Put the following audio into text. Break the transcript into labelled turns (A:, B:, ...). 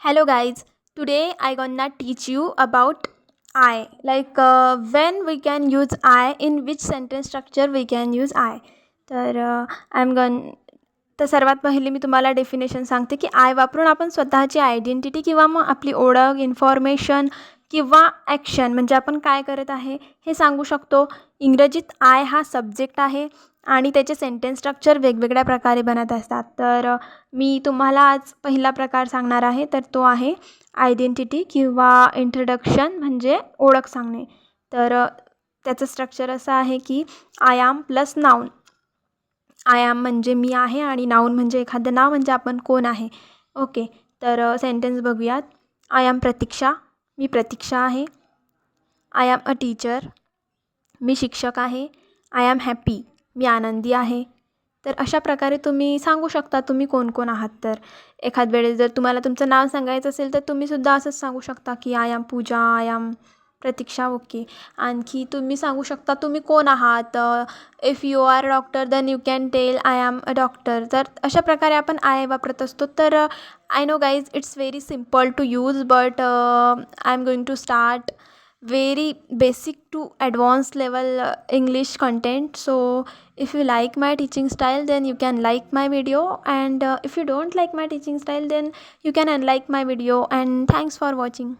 A: Hello guys, today I gonna teach you about I. Like when we can use I, in which sentence structure we can use I. तर I'm gonna तर सर्वात पहिले मी तुम्हाला definition सांगते की I वापरून आपण स्वतःची आयडेंटिटी किंवा मग आपली ओळख, इन्फॉर्मेशन किंवा ॲक्शन म्हणजे आपण काय करत आहे हे सांगू शकतो. इंग्रजीत आय हा सब्जेक्ट आहे आणि त्याचे सेंटेन्स स्ट्रक्चर वेगवेगळ्या प्रकारे बनत असतात. तर मी तुम्हाला आज पहिला प्रकार सांगणार आहे, तर तो आहे आयडेंटिटी किंवा इंट्रोडक्शन म्हणजे ओळख सांगणे. तर त्याचं स्ट्रक्चर असं आहे की I am plus noun. I am म्हणजे मी आहे आणि नाऊन म्हणजे एखादं नाव म्हणजे आपण कोण आहे. ओके, तर सेंटेन्स बघूयात. आय ॲम प्रतीक्षा, मी प्रतीक्षा आहे. आय ॲम अ टीचर, मी शिक्षक आहे. आय ॲम हॅपी, मी आनंदी आहे. तर अशा प्रकारे तुम्ही सांगू शकता तुम्ही कोण कोण आहात. तर एखाद वेळेस जर तुम्हाला तुमचं नाव सांगायचं असेल तर तुम्हीसुद्धा असंच सांगू शकता की I am Pooja, I am Pratiksha. Okay, आणखी तुम्ही सांगू शकता तुम्ही कोण आहात. If you are doctor then you can tell I am a doctor. तर अशा प्रकारे आपण आय वापरत असतो. तर I know guys it's very simple to use but I am going to start very basic to advanced level English content. So if you like my teaching style then you can like my video, and if you don't like my teaching style then you can unlike my video. And thanks for watching.